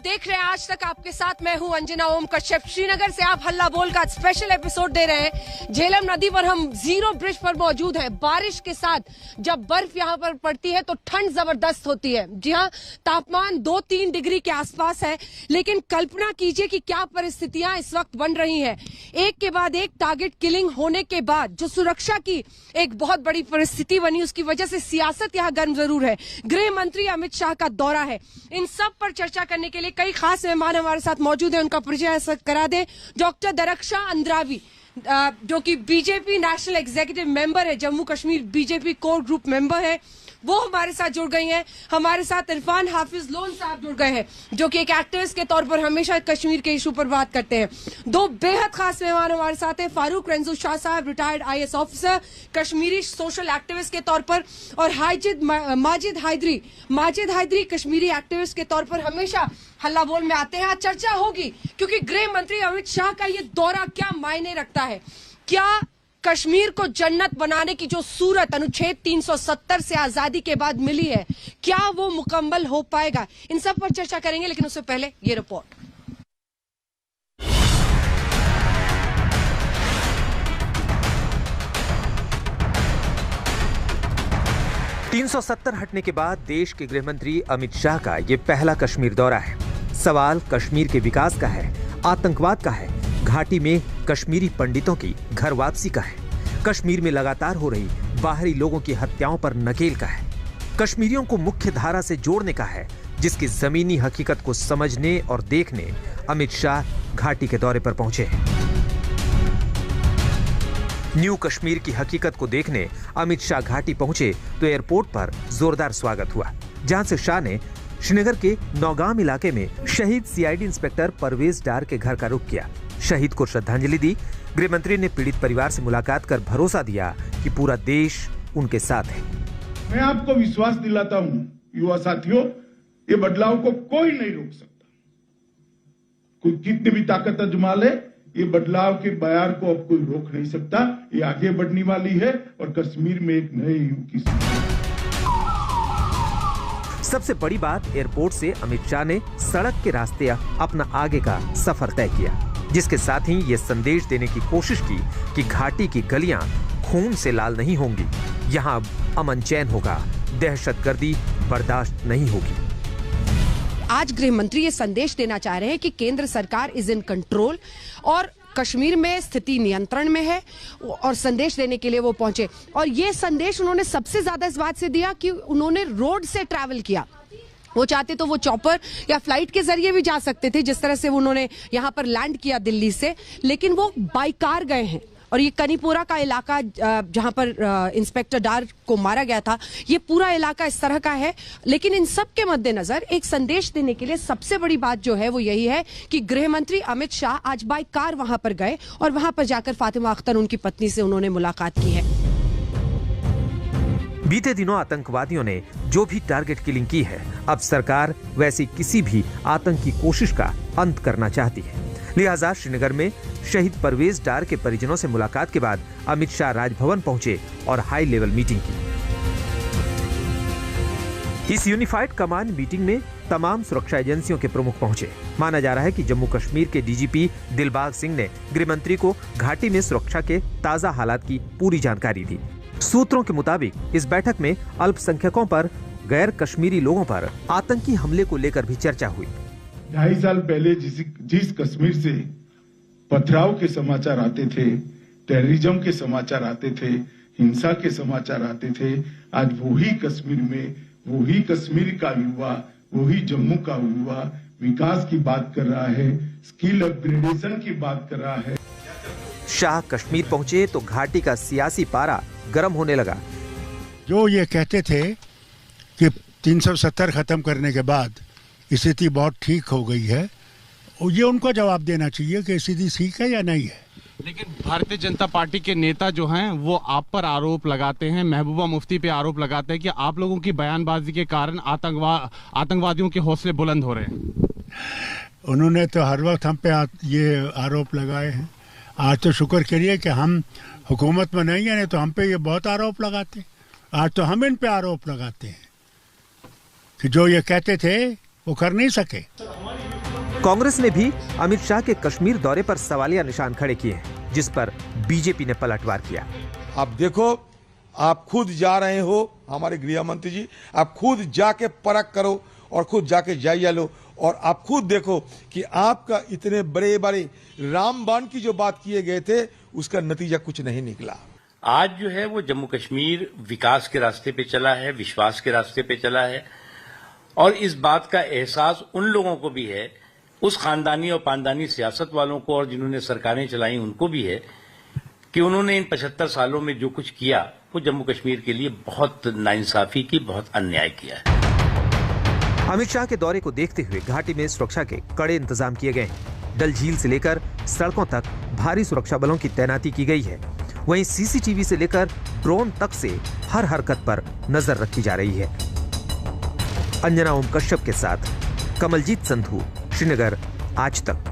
देख रहे हैं आज तक आपके साथ मैं हूं अंजना ओम कश्यप। श्रीनगर से आप हल्ला बोल का स्पेशल एपिसोड दे रहे हैं। झेलम नदी पर हम जीरो ब्रिज पर मौजूद हैं। बारिश के साथ जब बर्फ यहां पर पड़ती है तो ठंड जबरदस्त होती है। जी हां, तापमान 2-3 डिग्री के आसपास है, लेकिन कल्पना कीजिए कि क्या परिस्थितियां इस वक्त बन रही हैं। एक के बाद एक टारगेट किलिंग होने के बाद जो सुरक्षा की एक बहुत बड़ी परिस्थिति बनी, उसकी वजह से सियासत यहां गर्म जरूर है। गृह मंत्री अमित शाह का दौरा है। इन सब पर चर्चा करने के लिए कई खास मेहमान हमारे साथ मौजूद हैं। उनका परिचय करा दें। डॉक्टर दरक्षा अंद्रावी, जो कि बीजेपी नेशनल एग्जीक्यूटिव मेंबर है, Jammu Kashmir BJP core group member है, वो हमारे साथ जुड़ गई हैं। हमारे साथ इरफान हाफिज लोन साहब जुड़ गए हैं, जो कि एक एक्टिविस्ट के तौर पर हमेशा कश्मीर के इशू पर बात करते हैं। दो बेहद खास मेहमान हमारे साथ हैं, फारूक रंजू शाह साहब, retired IAS officer, Kashmiri social activist के तौर पर, और माजिद हैदरी कश्मीरी एक्टिविस्ट के तौर पर हमेशा हल्ला बोल में आते हैं। आज चर्चा होगी क्योंकि गृह मंत्री अमित शाह का ये दौरा क्या मायने रखता है। क्या कश्मीर को जन्नत बनाने की जो सूरत अनुच्छेद 370 से आजादी के बाद मिली है, क्या वो मुकम्मल हो पाएगा? इन सब पर चर्चा करेंगे, लेकिन उससे पहले ये रिपोर्ट। 370 हटने के बाद देश के गृह मंत्री अमित शाह का ये पहला कश्मीर दौरा है। सवाल कश्मीर के विकास का है, आतंकवाद का है, घाटी में कश्मीरी पंडितों की घर वापसी का है, कश्मीर में लगातार हो रही बाहरी लोगों की हत्याओं पर नकेल का है, कश्मीरियों को मुख्य धारा से जोड़ने का है, जिसकी जमीनी हकीकत को समझने और देखने अमित शाह घाटी के दौरे पर पहुंचे हैं। न्यू कश्मीर की हकीकत को देखने अमित शाह घाटी पहुंचे तो एयरपोर्ट पर जोरदार स्वागत हुआ, जहां से शाह ने श्रीनगर के नौगाम इलाके में शहीद CID इंस्पेक्टर परवेज डार के घर का रुख किया। शहीद को श्रद्धांजलि दी। गृह मंत्री ने पीड़ित परिवार से मुलाकात कर भरोसा दिया कि पूरा देश उनके साथ है। मैं आपको विश्वास दिलाता हूं युवा साथियों, ये बदलाव को कोई नहीं रोक सकता। कोई कितनी भी ताकत आजमा ले, ये बदलाव के बयार को अब कोई रोक नहीं सकता। ये आगे बढ़ने वाली है और कश्मीर में एक नए युग की सबसे बड़ी बात, एयरपोर्ट से अमित शाह ने सड़क के रास्ते अपना आगे का सफर तय किया, जिसके साथ ही ये संदेश देने की कोशिश की कि घाटी की गलियां खून से लाल नहीं होंगी, यहाँ अब अमन चैन होगा, दहशतगर्दी बर्दाश्त नहीं होगी। आज गृह मंत्री ये संदेश देना चाह रहे हैं कि केंद्र सरकार इज इन कंट्रोल और कश्मीर में स्थिति नियंत्रण में है, और संदेश देने के लिए वो पहुंचे। और ये संदेश उन्होंने सबसे ज्यादा इस बात से दिया कि उन्होंने रोड से ट्रैवल किया। वो चाहते तो वो चॉपर या फ्लाइट के जरिए भी जा सकते थे, जिस तरह से उन्होंने यहाँ पर लैंड किया दिल्ली से, लेकिन वो बाई कार गए हैं। और ये कनीपुरा का इलाका जहां पर इंस्पेक्टर डार को मारा गया था, ये पूरा इलाका इस तरह का है। लेकिन इन सब के मद्देनजर एक संदेश देने के लिए सबसे बड़ी बात जो है वो यही है कि गृह मंत्री अमित शाह आज बाई कार वहां पर गए और वहां पर जाकर फातिमा अख्तर, उनकी पत्नी से उन्होंने मुलाकात की है। बीते दिनों आतंकवादियों ने जो भी टारगेट किलिंग की है, अब सरकार वैसी किसी भी आतंकी कोशिश का अंत करना चाहती है। लिहाजा श्रीनगर में शहीद परवेज डार के परिजनों से मुलाकात के बाद अमित शाह राजभवन पहुंचे और हाई लेवल मीटिंग की। इस यूनिफाइड कमांड मीटिंग में तमाम सुरक्षा एजेंसियों के प्रमुख पहुंचे। माना जा रहा है कि जम्मू कश्मीर के DGP दिलबाग सिंह ने गृह मंत्री को घाटी में सुरक्षा के ताजा हालात की पूरी जानकारी दी। सूत्रों के मुताबिक इस बैठक में अल्पसंख्यकों पर, गैर कश्मीरी लोगों पर आतंकी हमले को लेकर भी चर्चा हुई। 2.5 साल पहले जिस कश्मीर से पथराव के समाचार आते थे, टेररिज्म के समाचार आते थे, हिंसा के समाचार आते थे, आज वही कश्मीर में वही कश्मीर का युवा, वही जम्मू का युवा विकास की बात कर रहा है, स्किल अपग्रेडेशन की बात कर रहा है। शाह कश्मीर पहुंचे तो घाटी का सियासी पारा गर्म होने लगा। जो ये कहते थे कि 370 खत्म करने के बाद स्थिति बहुत ठीक हो गई है, और ये उनको जवाब देना चाहिए कि स्थिति ठीक है या नहीं है। लेकिन भारतीय जनता पार्टी के नेता जो हैं वो आप पर आरोप लगाते हैं, महबूबा मुफ्ती पे आरोप लगाते हैं कि आप लोगों की बयानबाजी के कारण आतंकवादियों के हौसले बुलंद हो रहे हैं। उन्होंने तो हर वक्त हम पे ये आरोप लगाए हैं। आज तो शुक्र करिए कि हम हुकूमत में नहीं है, नहीं तो हम पे ये बहुत आरोप लगाते। आज तो हम इन पे आरोप लगाते हैं कि जो ये कहते थे वो कर नहीं सके। कांग्रेस ने भी अमित शाह के कश्मीर दौरे पर सवालिया निशान खड़े किए हैं, जिस पर बीजेपी ने पलटवार किया। आप देखो, आप खुद जा रहे हो, हमारे गृह मंत्री जी, आप खुद जाके परख करो और खुद जाके जायजा लो और आप खुद देखो कि आपका इतने बड़े बड़े रामबाण की जो बात किए गए थे उसका नतीजा कुछ नहीं निकला। आज जो है वो जम्मू कश्मीर विकास के रास्ते पे चला है, विश्वास के रास्ते पे चला है और इस बात का एहसास उन लोगों को भी है, उस खानदानी और पानदानी सियासत वालों को और जिन्होंने सरकारें चलाई उनको भी है कि उन्होंने इन 75 सालों में जो कुछ किया वो जम्मू कश्मीर के लिए बहुत नाइंसाफी की, बहुत अन्याय किया है। अमित शाह के दौरे को देखते हुए घाटी में सुरक्षा के कड़े इंतजाम किए गए हैं। डल झील से लेकर सड़कों तक भारी सुरक्षा बलों की तैनाती की गई है। वहीं सीसीटीवी से लेकर ड्रोन तक से हर हरकत पर नजर रखी जा रही है। अंजना ओम कश्यप के साथ कमलजीत संधू, श्रीनगर, आज तक।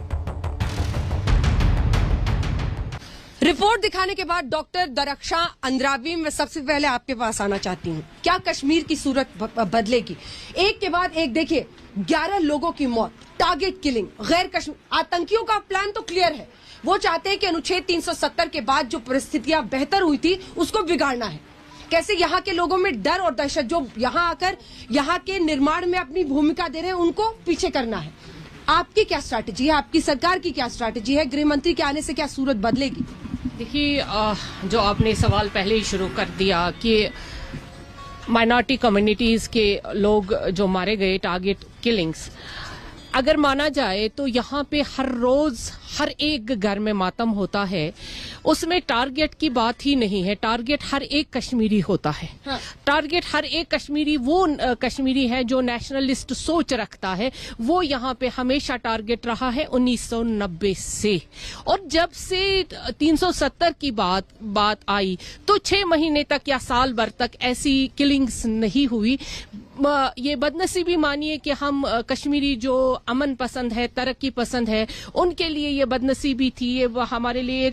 रिपोर्ट दिखाने के बाद डॉक्टर दरख्शा अंद्राबी, मैं सबसे पहले आपके पास आना चाहती हूँ। क्या कश्मीर की सूरत बदलेगी? एक के बाद एक देखिए, 11 लोगों की मौत, टारगेट किलिंग, गैर कश्मीर आतंकियों का प्लान तो क्लियर है। वो चाहते हैं कि अनुच्छेद 370 के बाद जो परिस्थितियां बेहतर हुई थी उसको बिगाड़ना है। कैसे यहाँ के लोगों में डर और दहशत, जो यहाँ आकर यहाँ के निर्माण में अपनी भूमिका दे रहे हैं, उनको पीछे करना है। आपकी क्या स्ट्रैटेजी है? आपकी सरकार की क्या स्ट्रैटेजी है? गृह मंत्री के आने से क्या सूरत बदलेगी? देखिए, जो आपने सवाल पहले ही शुरू कर दिया कि माइनॉरिटी कम्युनिटीज के लोग जो मारे गए, टारगेट किलिंग्स, अगर माना जाए तो यहाँ पे हर रोज हर एक घर में मातम होता है। उसमें टारगेट की बात ही नहीं है, टारगेट हर एक कश्मीरी होता है। हाँ। टारगेट हर एक कश्मीरी वो कश्मीरी है जो नेशनलिस्ट सोच रखता है, वो यहाँ पे हमेशा टारगेट रहा है 1990 से। और जब से 370 की बात आई तो 6 महीने तक या साल भर तक ऐसी किलिंग्स नहीं हुई। ये बदनसीबी मानिए कि हम कश्मीरी जो अमन पसंद है, तरक्की पसंद है, उनके लिए ये बदनसीबी थी। ये हमारे लिए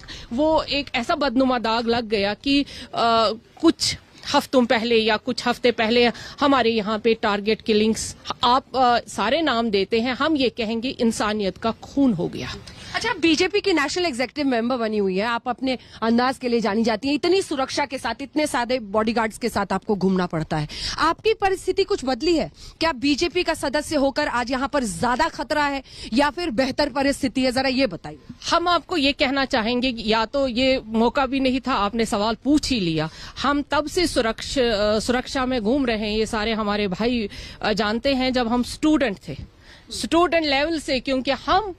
एक ऐसा बदनुमा दाग लग गया कि कुछ हफ्तों पहले या कुछ हफ्ते पहले हमारे यहाँ पे टारगेट किलिंग्स, आप सारे नाम देते हैं, हम ये कहेंगे इंसानियत का खून हो गया। अच्छा, बीजेपी की नेशनल एग्जीक्यूटिव मेंबर बनी हुई है, आप अपने अंदाज के लिए जानी जाती है। इतनी सुरक्षा के साथ, इतने सादे बॉडीगार्ड्स के साथ आपको घूमना पड़ता है। आपकी परिस्थिति कुछ बदली है क्या? बीजेपी का सदस्य होकर आज यहाँ पर ज्यादा खतरा है या फिर बेहतर परिस्थिति है? जरा ये बताइए। हम आपको ये कहना चाहेंगे, या तो ये मौका भी नहीं था, आपने सवाल पूछ ही लिया। हम तब से सुरक्षा में घूम रहे हैं, ये सारे हमारे भाई जानते हैं। जब हम स्टूडेंट थे, स्टूडेंट लेवल से, क्योंकि हम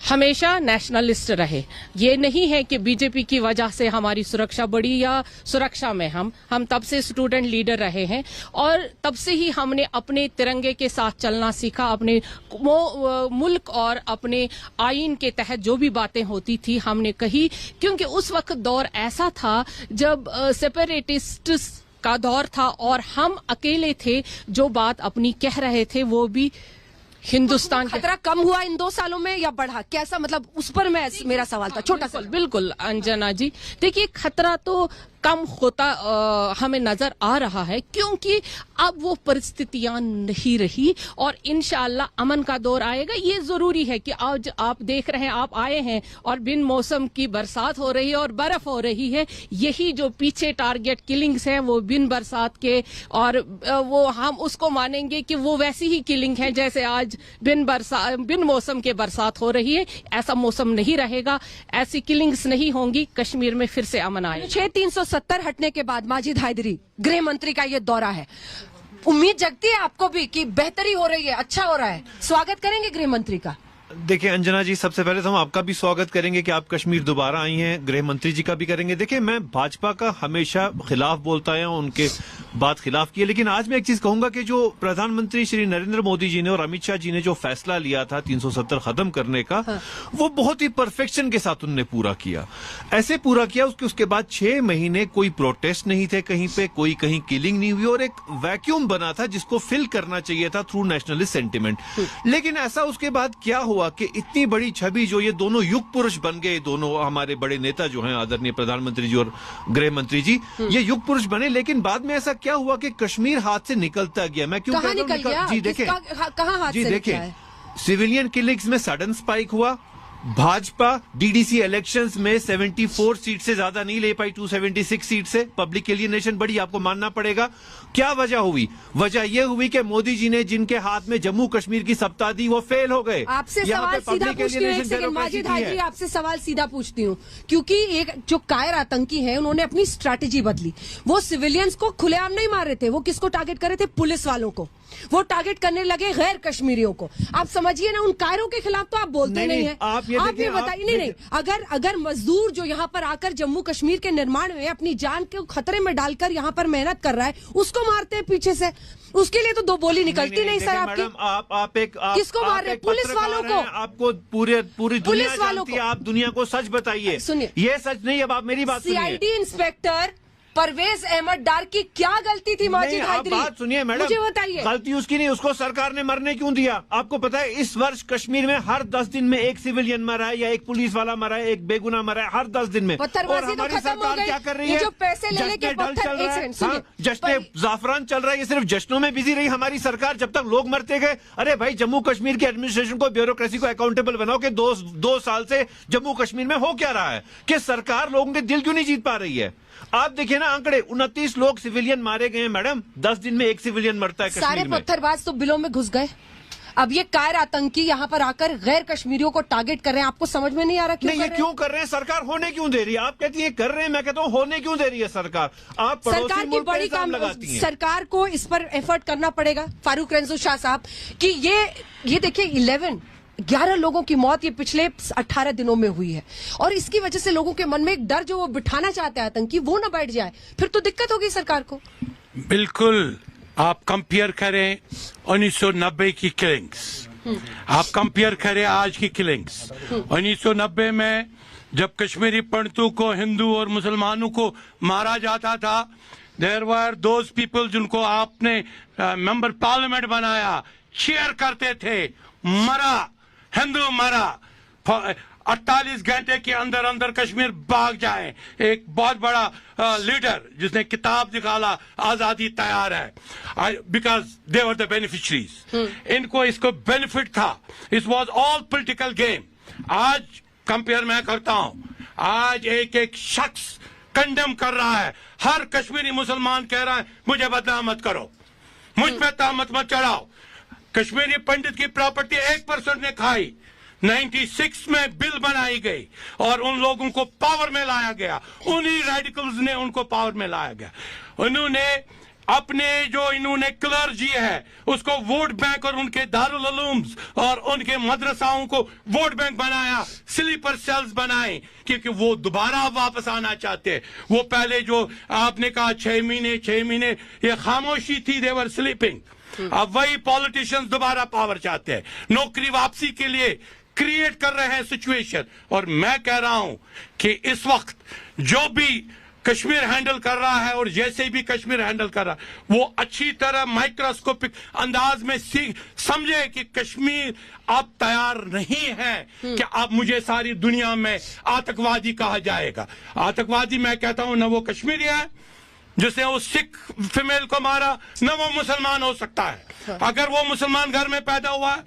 हमेशा नेशनलिस्ट रहे। ये नहीं है कि बीजेपी की वजह से हमारी सुरक्षा बढ़ी या सुरक्षा में हम तब से स्टूडेंट लीडर रहे हैं और तब से ही हमने अपने तिरंगे के साथ चलना सीखा। अपने मुल्क और अपने आईन के तहत जो भी बातें होती थी हमने कही, क्योंकि उस वक्त दौर ऐसा था जब सेपरेटिस्ट का दौर था और हम अकेले थे जो बात अपनी कह रहे थे, वो भी हिंदुस्तान। खतरा कम हुआ इन 2 सालों में या बढ़ा? कैसा, मतलब उस पर मेरा सवाल था, छोटा सा। बिल्कुल अंजना जी, देखिए खतरा तो कम होता हमें नजर आ रहा है, क्योंकि अब वो परिस्थितियां नहीं रही और इंशाअल्लाह अमन का दौर आएगा। ये जरूरी है कि आज आप देख रहे हैं, आप आए हैं और बिन मौसम की बरसात हो रही है और बर्फ हो रही है। यही जो पीछे टारगेट किलिंग्स हैं वो बिन बरसात के, और वो हम उसको मानेंगे कि वो वैसी ही किलिंग है जैसे आज बिन मौसम के बरसात हो रही है। ऐसा मौसम नहीं रहेगा, ऐसी किलिंग्स नहीं होंगी, कश्मीर में फिर से अमन आएगा। 370 हटने के बाद माजिद हैदरी गृह मंत्री का ये दौरा है, उम्मीद जगती है आपको भी कि बेहतरी हो रही है, अच्छा हो रहा है? स्वागत करेंगे गृह मंत्री का? देखिए अंजना जी, सबसे पहले तो हम आपका भी स्वागत करेंगे कि आप कश्मीर दोबारा आई हैं, गृह मंत्री जी का भी करेंगे। देखिए, मैं भाजपा का हमेशा खिलाफ बोलता है, उनके बात खिलाफ की है, लेकिन आज मैं एक चीज कहूंगा कि जो प्रधानमंत्री श्री नरेंद्र मोदी जी ने और अमित शाह जी ने जो फैसला लिया था 370 खत्म करने का, वो बहुत ही परफेक्शन के साथ उन्होंने पूरा किया। ऐसे पूरा किया उसके बाद 6 महीने कोई प्रोटेस्ट नहीं थे कहीं पे, कोई कहीं किलिंग नहीं हुई और एक वैक्यूम बना था जिसको फिल करना चाहिए था थ्रू नेशनलिस्ट सेंटिमेंट। लेकिन ऐसा उसके बाद क्या हुआ कि इतनी बड़ी छवि जो ये दोनों युग पुरुष बन गए, दोनों हमारे बड़े नेता जो हैं आदरणीय प्रधानमंत्री जी और गृह मंत्री जी, ये युग पुरुष बने, लेकिन बाद में ऐसा क्या हुआ कि कश्मीर हाथ से निकलता गया। मैं क्यों कह रहा हूं? जी देखें, कहां हाथ से निकला है? सिविलियन किलिंग्स में सडन स्पाइक हुआ। भाजपा डीडीसी इलेक्शंस में 74 सीट से ज्यादा नहीं ले पाई, 276 सीट से। पब्लिक एलियनेशन बड़ी, आपको मानना पड़ेगा। क्या वजह हुई? वजह यह हुई कि मोदी जी ने जिनके हाथ में जम्मू कश्मीर की सत्ता दी वो फेल हो गए। आपसे सवाल सीधा पूछती हूँ, एक सेकंड माजिद हाजी, आपसे सवाल सीधा पूछती हूँ, क्योंकि एक जो कायर आतंकी है उन्होंने अपनी स्ट्रैटेजी बदली। वो सिविलियंस को खुलेआम नहीं मार रहे थे, वो किसको टारगेट कर रहे थे? पुलिस वालों को। वो टारगेट करने लगे गैर कश्मीरियों को। आप समझिए ना, उन कायरों के खिलाफ तो आप बोलते नहीं है। आप ये बताइए, नहीं, अगर मजदूर जो यहाँ पर आकर जम्मू कश्मीर के निर्माण में अपनी जान को खतरे में डालकर यहाँ पर मेहनत कर रहा है, उसको मारते हैं पीछे से, उसके लिए तो दो बोली निकलती नहीं सर आपकी। आप किसको मार रहे? पुलिस वालों को। आपको पूरी दुनिया जानती है, आप दुनिया को सच बताइए। सुनिए, ये सच नहीं, अब आप मेरी बात सुनिए। सीआईडी इंस्पेक्टर परवेज अहमद डार की क्या गलती थी माजिद हैदरी? बात सुनिए मैडम, मुझे बताइए। गलती उसकी नहीं, उसको सरकार ने मरने क्यों दिया? आपको पता है इस वर्ष कश्मीर में हर 10 दिन में एक सिविलियन मरा है, या एक पुलिस वाला मरा है, एक बेगुनाह मरा है, हर 10 दिन में। पत्थरबाजी तो खत्म हो गई। क्या कर रही है? जो पैसे ले लेके जश्न जाफरान चल रहा है, ये सिर्फ जश्नों में बिजी रही हमारी सरकार जब तक लोग मरते गए। अरे भाई, जम्मू कश्मीर की एडमिनिस्ट्रेशन को, ब्यूरोक्रेसी को अकाउंटेबल बनाओ कि 2 साल से जम्मू कश्मीर में हो क्या रहा है, कि सरकार लोगों के दिल क्यों नहीं जीत पा रही है। आप देखिए ना आंकड़े, 29 लोग सिविलियन मारे गए हैं मैडम, 10 दिन में एक सिविलियन मरता है कश्मीर सारे में। पत्थरबाज तो बिलों में घुस गए। अब ये कायर आतंकी यहाँ पर आकर गैर कश्मीरियों को टारगेट कर रहे हैं। आपको समझ में नहीं आ रहा क्यों? नहीं, ये क्यों कर रहे हैं? सरकार होने क्यों दे रही है? आप कहती है कर रहे हैं, मैं कहता हूँ होने क्यों दे रही है सरकार? आप सरकार की बड़ी काम लगाती हैं। सरकार को इस पर एफर्ट करना पड़ेगा। फारूक रंजू शाह साहब कि ये देखिए 11 लोगों की मौत ये पिछले 18 दिनों में हुई है, और इसकी वजह से लोगों के मन में एक डर जो वो बिठाना चाहते हैं आतंकी, वो ना बैठ जाए, फिर तो दिक्कत होगी सरकार को। बिल्कुल, आप कंपेयर करें 1990 की किलिंग्स, आप कंपेयर करें आज की किलिंग्स। 1990 में जब कश्मीरी पंडितों को, हिंदू और मुसलमानों को मारा जाता था, देयर वर दोज पीपल जिनको आपने मेंबर पार्लियामेंट बनाया, चीयर करते थे, मरा हिंदू मरा, 48 घंटे के अंदर अंदर कश्मीर भाग जाए। एक बहुत बड़ा लीडर जिसने किताब निकाला, आजादी तैयार है, because they were the beneficiaries. इनको इसको बेनिफिट था। It was all political game. आज कंपेयर मैं करता हूं, आज एक शख्स कंडेम कर रहा है, हर कश्मीरी मुसलमान कह रहा है मुझे बदनाम मत करो, मुझ पे तहमत मत चढ़ाओ। कश्मीरी पंडित की प्रॉपर्टी 1% ने खाई। 96 में बिल बनाई गई और उन लोगों को पावर में लाया गया, उन्हीं रेडिकल्स ने उनको पावर में लाया गया। उन्होंने अपने जो इन्होंने क्लर्जी है उसको वोट बैंक और उनके दारुल उलूम्स और उनके मदरसाओं को वोट बैंक बनाया, स्लीपर सेल्स बनाए, क्योंकि वो दोबारा वापस आना चाहते हैं। वो पहले जो आपने कहा 6 महीने ये खामोशी थी, देवर स्लीपिंग। अब वही पॉलिटिशियंस दोबारा पावर चाहते हैं, नौकरी वापसी के लिए क्रिएट कर रहे हैं सिचुएशन। और मैं कह रहा हूं कि इस वक्त जो भी कश्मीर हैंडल कर रहा है और जैसे भी कश्मीर हैंडल कर रहा है, वो अच्छी तरह माइक्रोस्कोपिक अंदाज में समझे कि कश्मीर अब तैयार नहीं है कि अब मुझे सारी दुनिया में आतंकवादी कहा जाएगा। आतंकवादी मैं कहता हूं न वो कश्मीरी है जिसने वो सिख फीमेल को मारा, न वो मुसलमान हो सकता है। अगर वो मुसलमान घर में पैदा हुआ है,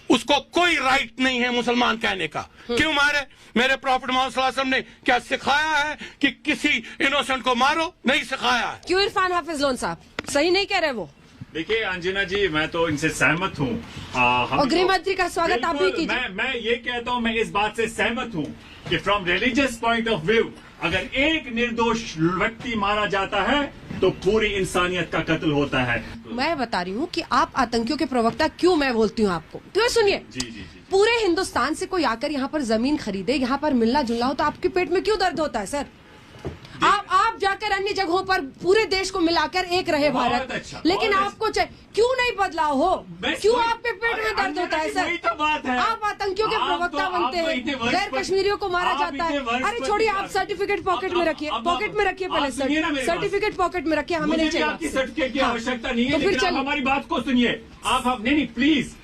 उसको कोई राइट नहीं है मुसलमान कहने का। क्यों मारे? मेरे प्रॉफिट मोहम्मद सल्लल्लाहु अलैहि वसल्लम ने क्या सिखाया है कि किसी इनोसेंट को मारो? नहीं सिखाया है। क्यों इरफान हाफिज लोन साहब सही नहीं कह रहे वो? देखिए अंजना जी, मैं तो इनसे सहमत हूँ। और गृह मंत्री का स्वागत आप भी कीजिए। मैं ये कहता हूँ, मैं इस बात से सहमत हूँ कि from religious point of view अगर एक निर्दोष व्यक्ति मारा जाता है तो पूरी इंसानियत का कत्ल होता है। मैं बता रही हूँ कि आप आतंकियों के प्रवक्ता क्यों मैं बोलती हूँ आपको, तो सुनिए। जी। पूरे हिंदुस्तान से कोई आकर यहाँ पर जमीन खरीदे, यहाँ पर मिलना जुलना हो, तो आपके पेट में क्यों दर्द होता है सर? आप जाकर अन्य जगहों पर पूरे देश को मिलाकर एक रहे भारत, लेकिन आपको क्यों नहीं बदलाव हो? क्यों आपके पेट में दर्द होता है सर? तो बात है, आप आतंकियों के प्रवक्ता बनते हैं, गैर कश्मीरियों को मारा जाता है। अरे छोड़िए, आप सर्टिफिकेट पॉकेट में रखिए, पहले सर्टिफिकेट पॉकेट में रखिए, हमें नहीं चाहिए आपकी सर्टिफिकेट की आवश्यकता नहीं है। तो फिर चलिए हमारी बात को सुनिए आप नहीं प्लीज।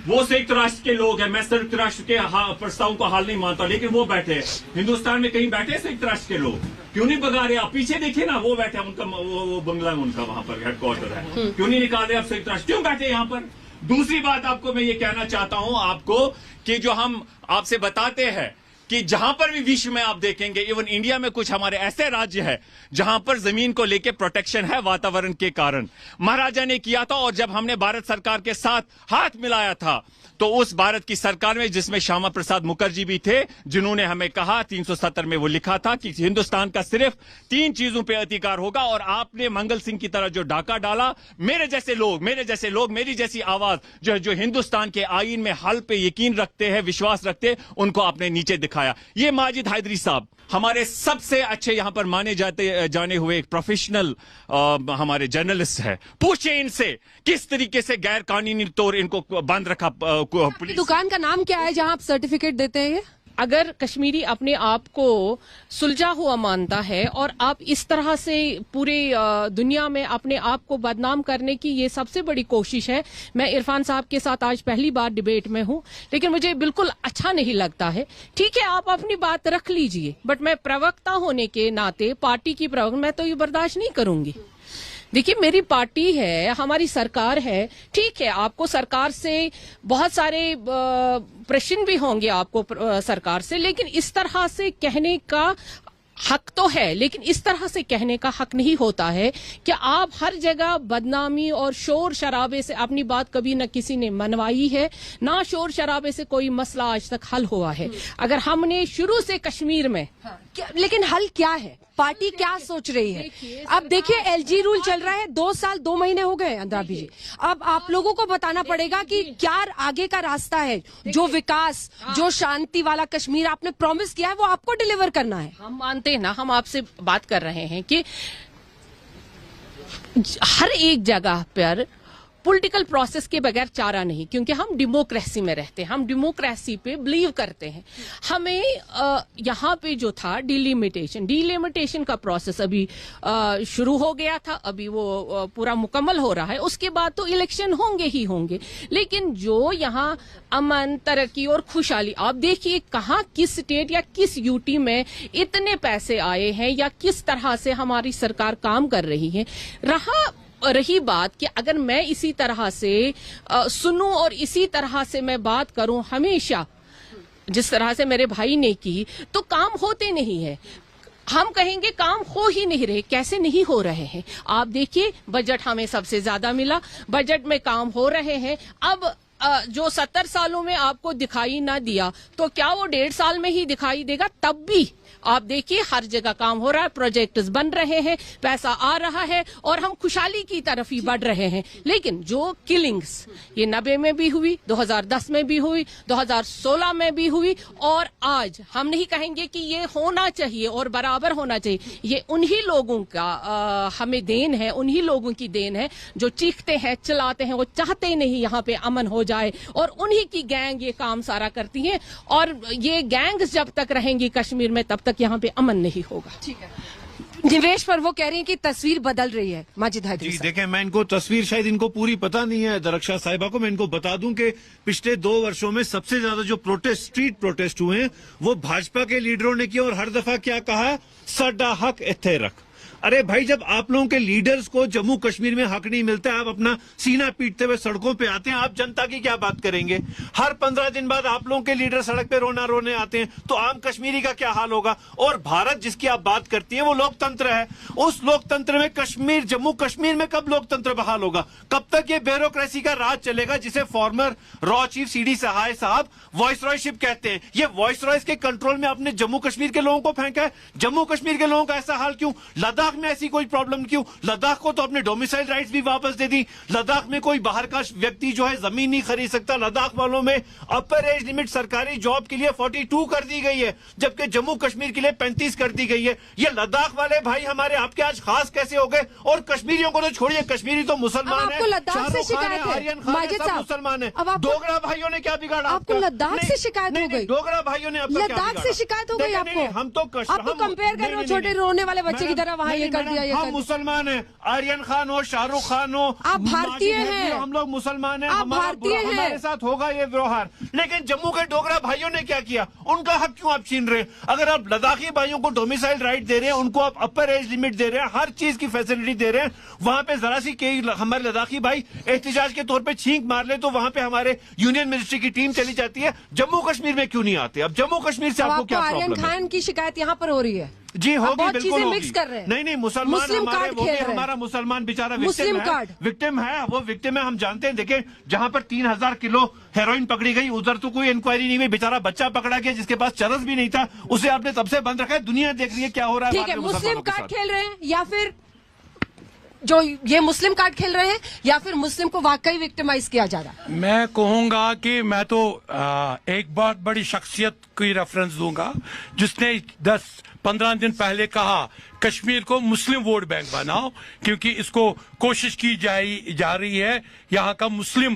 वो संयुक्त राष्ट्र के लोग हैं, मैं संयुक्त राष्ट्र के प्रस्तावों को हाल नहीं मानता, लेकिन वो बैठे हैं हिंदुस्तान में, कहीं बैठे हैं संयुक्त राष्ट्र के लोग, क्यों नहीं भगा रहे? आप पीछे देखिए ना, वो बैठे हैं, उनका वो बंगला उनका वहां पर हेडक्वार्टर है, क्यों नहीं निकाल रहे आप संयुक्त राष्ट्र? क्यों बैठे यहाँ पर? दूसरी बात आपको मैं ये कहना चाहता हूं आपको कि जो हम आपसे बताते हैं कि जहां पर भी विश्व में आप देखेंगे, इवन इंडिया में कुछ हमारे ऐसे राज्य है जहां पर जमीन को लेकर प्रोटेक्शन है वातावरण के कारण। महाराजा ने किया था, और जब हमने भारत सरकार के साथ हाथ मिलाया था तो उस भारत की सरकार में, जिसमें श्यामा प्रसाद मुखर्जी भी थे, जिन्होंने हमें कहा 370 में वो लिखा था कि हिंदुस्तान का सिर्फ 3 चीजों पे अधिकार होगा। और आपने मंगल सिंह की तरह जो डाका डाला, मेरे जैसे लोग, मेरी जैसी आवाज जो हिंदुस्तान के आईन में हल पे यकीन रखते हैं, विश्वास रखते हैं, उनको आपने नीचे दिखाया। ये माजिद हैदरी साहब हमारे सबसे अच्छे यहां पर माने जाने हुए एक प्रोफेशनल हमारे जर्नलिस्ट है। पूछे इनसे किस तरीके से गैर कानूनी तौर इनको बंद रखा पुलिस। दुकान का नाम क्या है जहां आप सर्टिफिकेट देते हैं? अगर कश्मीरी अपने आप को सुलझा हुआ मानता है और आप इस तरह से पूरे दुनिया में अपने आप को बदनाम करने की ये सबसे बड़ी कोशिश है। मैं इरफान साहब के साथ आज पहली बार डिबेट में हूं, लेकिन मुझे बिल्कुल अच्छा नहीं लगता है। ठीक है, आप अपनी बात रख लीजिए, बट मैं प्रवक्ता होने के नाते, पार्टी की प्रवक्ता, मैं तो ये बर्दाश्त नहीं करूंगी। देखिए, मेरी पार्टी है, हमारी सरकार है, ठीक है, आपको सरकार से बहुत सारे प्रश्न भी होंगे आपको सरकार से, लेकिन इस तरह से कहने का हक तो है, लेकिन इस तरह से कहने का हक नहीं होता है कि आप हर जगह बदनामी और शोर शराबे से अपनी बात कभी न किसी ने मनवाई है, ना शोर शराबे से कोई मसला आज तक हल हुआ है। अगर हमने शुरू से कश्मीर में लेकिन हल क्या है? पार्टी क्या सोच रही है? अब देखिए, एलजी रूल चल रहा है, 2 साल 2 महीने हो गए अंद्राबी जी। अब आप लोगों को बताना पड़ेगा कि क्या आगे का रास्ता है। जो विकास, जो शांति वाला कश्मीर आपने प्रॉमिस किया है, वो आपको डिलीवर करना है। हम मानते हैं ना, हम आपसे बात कर रहे हैं कि हर एक जगह पर पॉलिटिकल प्रोसेस के बगैर चारा नहीं, क्योंकि हम डेमोक्रेसी में रहते हैं, हम डेमोक्रेसी पे बिलीव करते हैं। हमें यहाँ पे जो था डिलिमिटेशन का प्रोसेस अभी शुरू हो गया था, अभी वो पूरा मुकम्मल हो रहा है। उसके बाद तो इलेक्शन होंगे ही होंगे, लेकिन जो यहाँ अमन, तरक्की और खुशहाली, आप देखिए कहाँ, किस स्टेट या किस यूटी में इतने पैसे आए हैं, या किस तरह से हमारी सरकार काम कर रही है। रही बात कि अगर मैं इसी तरह से सुनूं और इसी तरह से मैं बात करूं हमेशा, जिस तरह से मेरे भाई ने की, तो काम होते नहीं है। हम कहेंगे काम हो ही नहीं रहे। कैसे नहीं हो रहे हैं? आप देखिए, बजट हमें सबसे ज्यादा मिला, बजट में काम हो रहे हैं। अब जो 70 सालों में आपको दिखाई ना दिया, तो क्या वो 1.5 साल में ही दिखाई देगा? तब भी आप देखिए, हर जगह काम हो रहा है, प्रोजेक्ट्स बन रहे हैं, पैसा आ रहा है, और हम खुशहाली की तरफ ही बढ़ रहे हैं। लेकिन जो किलिंग्स ये 90 में भी हुई, 2010 में भी हुई, 2016 में भी हुई, और आज हम नहीं कहेंगे कि ये होना चाहिए और बराबर होना चाहिए। ये उन्हीं लोगों का हमें देन है, उन्हीं लोगों की देन है जो चीखते हैं, चिल्लाते हैं, वो चाहते नहीं यहाँ पे अमन हो जाए, और उन्हीं की गैंग ये काम सारा करती है। और ये गैंग्स जब तक रहेंगी कश्मीर में, तब तक यहाँ पे अमन नहीं होगा। ठीक है, निवेश पर वो कह रही हैं कि तस्वीर बदल रही है। माजिद हैदरी जी देखें, मैं इनको तस्वीर शायद इनको पूरी पता नहीं है दरक्षा साहिबा को। मैं इनको बता दूं कि पिछले 2 वर्षों में सबसे ज्यादा जो स्ट्रीट प्रोटेस्ट हुए हैं, वो भाजपा के लीडरों ने किया। और हर दफा क्या कहा? साडा हक इत्थे रख। अरे भाई, जब आप लोगों के लीडर्स को जम्मू कश्मीर में हक नहीं मिलता है, आप अपना सीना पीटते हुए सड़कों पे आते हैं, आप जनता की क्या बात करेंगे? हर 15 दिन बाद आप लोगों के लीडर सड़क पे रोने आते हैं, तो आम कश्मीरी का क्या हाल होगा? और भारत जिसकी आप बात करती है, वो लोकतंत्र है। उस लोकतंत्र में जम्मू कश्मीर में कब लोकतंत्र बहाल होगा? कब तक ये ब्यूरोक्रेसी का राज चलेगा, जिसे फॉर्मर रॉ चीफ CD सहाय साहब वॉइसरॉयशिप कहते हैं? ये वॉइसरॉयस के कंट्रोल में आपने जम्मू कश्मीर के लोगों को फेंका है। जम्मू कश्मीर के लोगों का ऐसा हाल क्यों? लद्दाख में ऐसी कोई प्रॉब्लम क्यों? लद्दाख को तो अपने डोमिसाइल राइट्स भी वापस दे दी। लद्दाख में कोई बाहर का व्यक्ति जो है जमीन नहीं खरीद सकता। लद्दाख वालों में अपर एज लिमिट सरकारी जॉब के लिए 42 कर दी गई है, जबकि जम्मू कश्मीर के लिए 35 कर दी गई है। ये लद्दाख वाले भाई हमारे आपके आज खास कैसे हो गए? और कश्मीरियों को तो छोड़िए, कश्मीरी तो मुसलमान है, लद्दाख से शिकायत है, आर्यन खान है, सब मुसलमान है। डोगरा भाइयों ने क्या बिगाड़ा? आपको लद्दाख से शिकायत हो गई? डोगरा भाइयों ने आपका क्या बिगाड़ा? लद्दाख से शिकायत हो गई आपको? हम तो आपको कंपेयर कर रहे हो छोटे रोने वाले बच्चे की तरह वहाँ ये कर दिया, ये हम कर दिया। मुसलमान हैं, आर्यन खान हो, शाहरुख खान हो, आप भारतीय हैं, हम लोग मुसलमान हैं, आप भारतीय हैं, हमारे साथ होगा ये व्यवहार। लेकिन जम्मू के डोगरा भाइयों ने क्या किया? उनका हक क्यों आप छीन रहे हैं? अगर आप लद्दाखी भाइयों को डोमिसाइल राइट दे रहे हैं, उनको आप अपर एज लिमिट दे रहे हैं, हर चीज की फैसिलिटी दे रहे हैं, वहां पे जरा सी कई हमारे लद्दाखी भाई एहतिजाज के तौर पे छींक मार ले तो वहां पे हमारे यूनियन मिनिस्ट्री की टीम चली जाती है। जम्मू कश्मीर में क्यों नहीं आते? अब जम्मू कश्मीर से आपको क्या आर्यन प्रॉब्लम है? खान की शिकायत यहाँ पर हो रही है जी होगी, बहुत बिल्कुल चीजें होगी। मिक्स कर रहे हैं। नहीं मुसलमान मुस्लिम हमारे कार्ड वो खेल भी रहे हैं। हमारा मुसलमान बेचारा मुस्लिम कार्ड। विक्टिम है, वो विक्टिम है, हम जानते हैं। देखें जहां पर 3000 किलो हेरोइन पकड़ी गई उधर तो कोई इंक्वायरी नहीं हुई, बेचारा बच्चा पकड़ा गया जिसके पास चरस भी नहीं था, उसे आपने तब से बंद रखा है। दुनिया देख रही है क्या हो रहा है। ठीक है, बाद में मुस्लिम मुसलमानों के कार्ड साथ। खेल रहे हैं या फिर जो ये मुस्लिम कार्ड खेल रहे हैं या फिर मुस्लिम को वाकई विक्टिमाइज किया जा रहा है? मैं कहूंगा कि मैं तो एक बहुत बड़ी शख्सियत की रेफरेंस दूंगा जिसने 10-15 दिन पहले कहा कश्मीर को मुस्लिम वोट बैंक बनाओ, क्योंकि इसको कोशिश की जा रही है यहाँ का मुस्लिम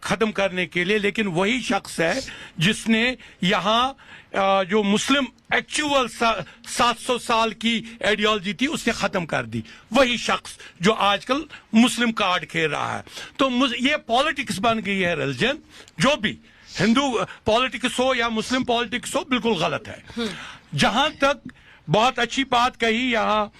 खत्म करने के लिए। लेकिन वही शख्स है जिसने यहाँ जो मुस्लिम एक्चुअल 700 साल की आइडियोलॉजी थी उसने खत्म कर दी। वही शख्स जो आजकल मुस्लिम कार्ड खेल रहा है। तो ये पॉलिटिक्स बन गई है, रिलीजन जो भी हिंदू पॉलिटिक्स हो या मुस्लिम पॉलिटिक्स हो, बिल्कुल गलत है। जहां तक बहुत अच्छी बात कही यहाँ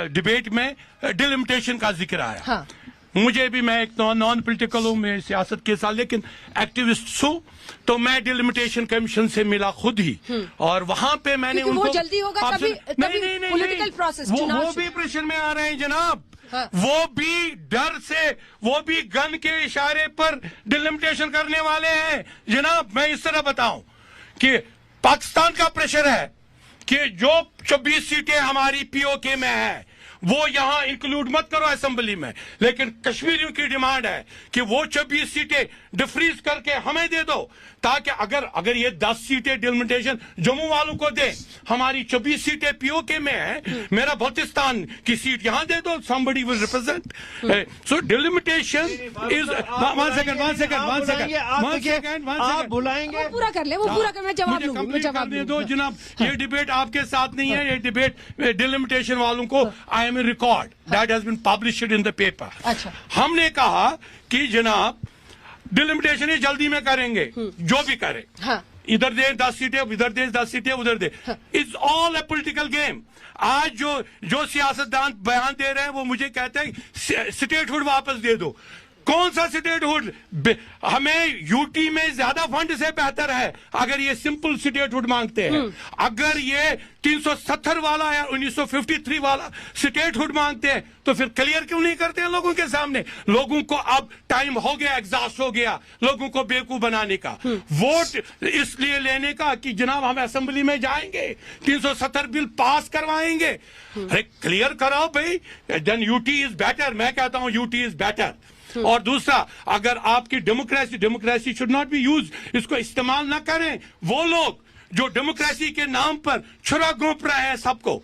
डिबेट में डिलिमिटेशन का जिक्र आया। हाँ। मुझे भी, मैं एक नॉन पॉलिटिकल हूँ, मैं सियासत के साथ लेकिन एक्टिविस्ट हूँ, तो मैं डिलिमिटेशन कमीशन से मिला खुद ही और वहां पे मैंने उनको वो जल्दी होगा तभी पॉलिटिकल प्रोसेस वो भी प्रेशर में आ रहे हैं जनाब। हाँ। वो भी डर से, वो भी गन के इशारे पर डिलिमिटेशन करने वाले हैं जनाब। मैं इस तरह बताऊं कि पाकिस्तान का प्रेशर है कि जो 24 सीटें हमारी पीओके में है वो यहां इंक्लूड मत करो असेंबली में, लेकिन कश्मीरियों की डिमांड है कि वो 24 सीटें डिफ्रीज करके हमें दे दो, ताकि अगर ये 10 सीटें डिलिमिटेशन जम्मू वालों को दे, हमारी 24 सीटें पीओके में है, मेरा बल्तिस्तान की सीट यहां दे दो, somebody will represent. So delimitation is one second. आप बुलाएंगे, वो पूरा कर ले, वो पूरा कर, मैं जवाब दूंगा, मैं जवाब दे दो जनाब। ये डिबेट आपके साथ नहीं है, ये डिबेट डिलिमिटेशन वालों को I am record that has been published in the paper. अच्छा। हमने कहा कि जनाब डिलिमिटेशन ही जल्दी में करेंगे, जो भी करे। हाँ। इधर दे 10 सीटें, इधर दे 10 सीटें, उधर दे। It's all a political game. आज जो सियासतदान बयान दे रहे हैं वो मुझे कहते हैं स्टेटहुड वापस दे दो। कौन सा स्टेटहुड? हमें यूटी में ज्यादा फंड से बेहतर है अगर ये सिंपल स्टेटहुड मांगते हैं। अगर ये 370 वाला या 1953 वाला स्टेटहुड मांगते हैं तो फिर क्लियर क्यों नहीं करते हैं लोगों के सामने? लोगों को अब टाइम हो गया, एग्जॉस्ट हो गया लोगों को बेवकूफ बनाने का, वोट इसलिए लेने का कि जनाब हम असेंबली में जाएंगे, 370 बिल पास करवाएंगे। अरे क्लियर कराओ भाई, देन यूटी इज बेटर। मैं कहता हूं यूटी इज बेटर। और दूसरा, अगर आपकी democracy should not be use, इसको इस्तेमाल ना करें वो लोग जो डेमोक्रेसी के नाम पर छुरा घोंप रहे हैं सबको।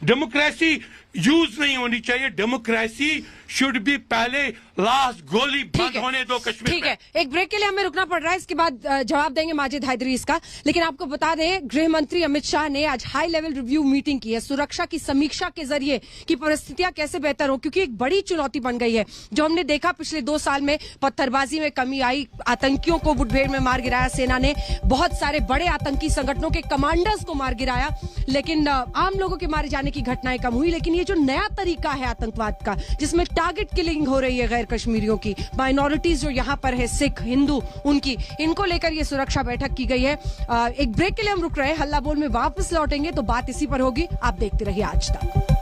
डेमोक्रेसी यूज नहीं होनी चाहिए, डेमोक्रेसी शुड बी पहले लास्ट गोली बंद होने दो कश्मीर। ठीक है, एक ब्रेक के लिए हमें रुकना पड़ रहा है, इसके बाद जवाब देंगे माजिद हैदरी इसका। लेकिन आपको बता दें, गृह मंत्री अमित शाह ने आज हाई लेवल रिव्यू मीटिंग की है सुरक्षा की समीक्षा के जरिए कि परिस्थितियां कैसे बेहतर हो, क्योंकि एक बड़ी चुनौती बन गई है। जो हमने देखा पिछले 2 साल में पत्थरबाजी में कमी आई, आतंकियों को मुठभेड़ में मार गिराया सेना ने, बहुत सारे बड़े आतंकी संगठनों के कमांडर्स को मार गिराया, लेकिन आम लोगों के मारे जाने की घटनाएं कम हुई। लेकिन ये जो नया तरीका है आतंकवाद का, जिसमें टारगेट किलिंग हो रही है गैर कश्मीरियों की, माइनॉरिटीज जो यहाँ पर है, सिख, हिंदू, उनकी, इनको लेकर ये सुरक्षा बैठक की गई है। एक ब्रेक के लिए हम रुक रहे हैं, हल्ला बोल में वापस लौटेंगे तो बात इसी पर होगी। आप देखते रहिए आज तक।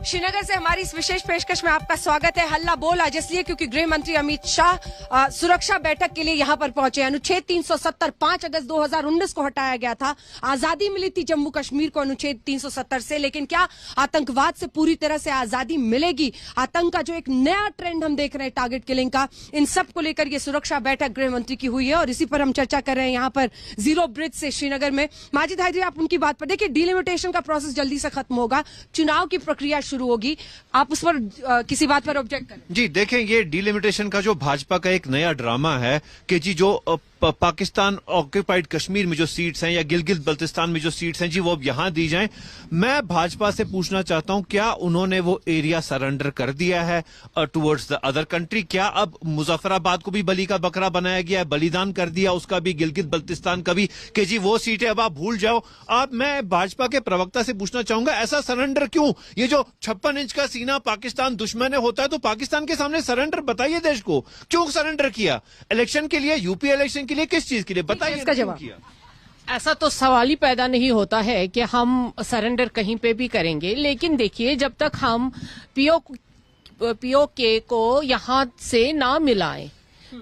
श्रीनगर से हमारी इस विशेष पेशकश में आपका स्वागत है। हल्ला बोल आज इसलिए क्योंकि गृह मंत्री अमित शाह सुरक्षा बैठक के लिए यहां पर पहुंचे। अनुच्छेद 370 5 अगस्त 2019 को हटाया गया था। आजादी मिली थी जम्मू कश्मीर को अनुच्छेद 370 से, लेकिन क्या आतंकवाद से पूरी तरह से आजादी मिलेगी? आतंक का जो एक नया ट्रेंड हम देख रहे हैं, टारगेट किलिंग का, इन सब को लेकर यह सुरक्षा बैठक गृह मंत्री की हुई है और इसी पर हम चर्चा कर रहे हैं यहाँ पर जीरो ब्रिज से श्रीनगर में। माजिद हैदरी, आप उनकी बात पर देखिए, डिलिमिटेशन का प्रोसेस जल्दी से खत्म होगा, चुनाव की प्रक्रिया शुरू होगी, आप उस पर किसी बात पर ऑब्जेक्ट करें? जी देखें, ये डिलिमिटेशन का जो भाजपा का एक नया ड्रामा है कि जी जो पाकिस्तान ऑक्यूपाइड कश्मीर में जो सीट्स हैं या गिलगित बल्तिस्तान में जो सीट्स हैं जी वो अब यहां दी जाएं। मैं भाजपा से पूछना चाहता हूं, क्या उन्होंने वो एरिया सरेंडर कर दिया है टुवर्ड्स द अदर कंट्री? क्या अब मुजफ्फराबाद को भी बलि का बकरा बनाया गया है, बलिदान कर दिया उसका भी, गिलगित बल्तिस्तान का भी, कि जी वो सीटें अब आप भूल जाओ? मैं भाजपा के प्रवक्ता से पूछना चाहूंगा, ऐसा सरेंडर क्यों? ये जो 56 इंच का सीना पाकिस्तान दुश्मन होता है तो पाकिस्तान के सामने सरेंडर बताइए देश को, क्यों सरेंडर किया? इलेक्शन के लिए, यूपी इलेक्शन के लिए, किस चीज के लिए बताइए? इसका जवाब ऐसा तो सवाल ही पैदा नहीं होता है कि हम सरेंडर कहीं पे भी करेंगे। लेकिन देखिए, जब तक हम पीओके को यहां से ना मिलाएं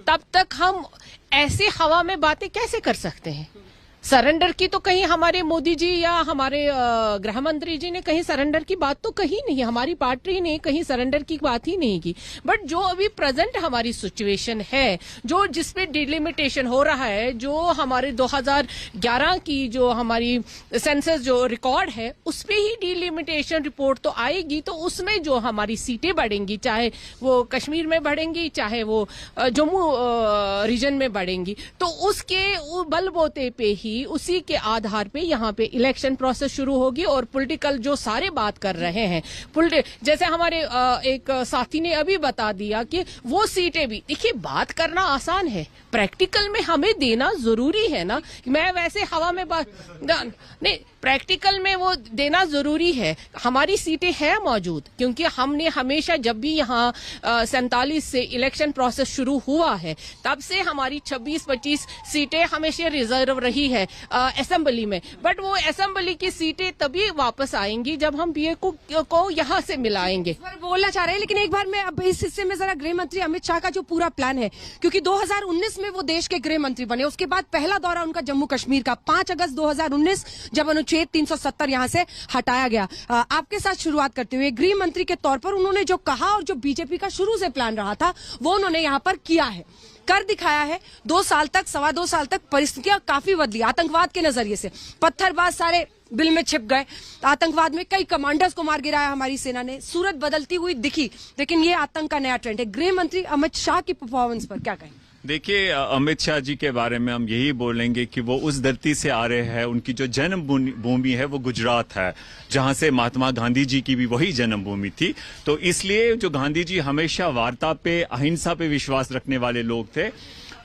तब तक हम ऐसे हवा में बातें कैसे कर सकते हैं? सरेंडर की तो कहीं हमारे मोदी जी या हमारे गृह मंत्री जी ने कहीं सरेंडर की बात तो कही नहीं, हमारी पार्टी ने कहीं सरेंडर की बात ही नहीं की। बट जो अभी प्रेजेंट हमारी सिचुएशन है, जो जिसपे डिलिमिटेशन हो रहा है, जो हमारे 2011 की जो हमारी सेंसस जो रिकॉर्ड है उस पे ही डिलिमिटेशन रिपोर्ट तो आएगी, तो उसमें जो हमारी सीटें बढ़ेंगी, चाहे वो कश्मीर में बढ़ेंगी चाहे वो जम्मू रीजन में बढ़ेंगी, तो उसके बलबूते पे ही उसी के आधार पे यहाँ पे इलेक्शन प्रोसेस शुरू होगी। और पॉलिटिकल जो सारे बात कर रहे हैं, जैसे हमारे एक साथी ने अभी बता दिया कि वो सीटें भी, देखिए बात करना आसान है, प्रैक्टिकल में हमें देना जरूरी है ना। मैं वैसे हवा में बात नहीं, प्रैक्टिकल में वो देना जरूरी है। हमारी सीटें हैं मौजूद, क्योंकि हमने हमेशा जब भी यहाँ 47 से इलेक्शन प्रोसेस शुरू हुआ है तब से हमारी 26-25 सीटें हमेशा रिजर्व रही है असेंबली में। बट वो असेंबली की सीटें तभी वापस आएंगी जब हम पीए को यहाँ से मिलाएंगे। बोलना चाह रहे हैं, लेकिन एक बार मैं अब इस हिस्से में जरा गृह मंत्री अमित शाह का जो पूरा प्लान है, क्योंकि 2019 में वो देश के गृह मंत्री बने, उसके बाद पहला दौरा उनका जम्मू कश्मीर का 5 अगस्त 2019 जब अनुच्छेद 370 यहां से हटाया गया। आपके साथ शुरुआत करते हुए गृह मंत्री के तौर पर उन्होंने जो कहा और जो बीजेपी का शुरू से प्लान रहा था वो उन्होंने यहां पर किया है, कर दिखाया है। 2 साल तक, 2.25 साल तक परिस्थितियां काफी बदली। आतंकवाद के नजरिए से पत्थरबाज सारे बिल में छिप गए, आतंकवाद में कई कमांडर्स को मार गिराया हमारी सेना ने, सूरत बदलती हुई दिखी, लेकिन ये आतंक का नया ट्रेंड है। गृह मंत्री अमित शाह की परफॉर्मेंस पर क्या कहें? देखिए, अमित शाह जी के बारे में हम यही बोलेंगे कि वो उस धरती से आ रहे हैं, उनकी जो जन्मभूमि है वो गुजरात है, जहां से महात्मा गांधी जी की भी वही जन्मभूमि थी। तो इसलिए जो गांधी जी हमेशा वार्ता पे, अहिंसा पे विश्वास रखने वाले लोग थे,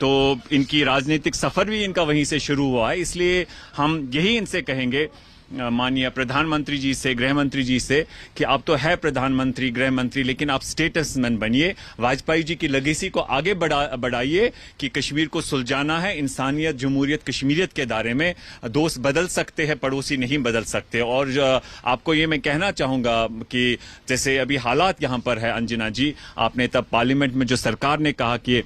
तो इनकी राजनीतिक सफर भी इनका वहीं से शुरू हुआ है। इसलिए हम यही इनसे कहेंगे, माननीय प्रधानमंत्री जी से, गृह मंत्री जी से, कि आप तो है प्रधानमंत्री, गृह मंत्री, लेकिन आप स्टेटसमैन बनिए, वाजपेयी जी की लेगेसी को आगे बढ़ाइए कि कश्मीर को सुलझाना है। इंसानियत, जमहूरियत, कश्मीरियत के दायरे में दोस्त बदल सकते हैं, पड़ोसी नहीं बदल सकते। और आपको ये मैं कहना चाहूंगा कि जैसे अभी हालात यहां पर है, अंजना जी, आपने तब पार्लियामेंट में जो सरकार ने कहा कि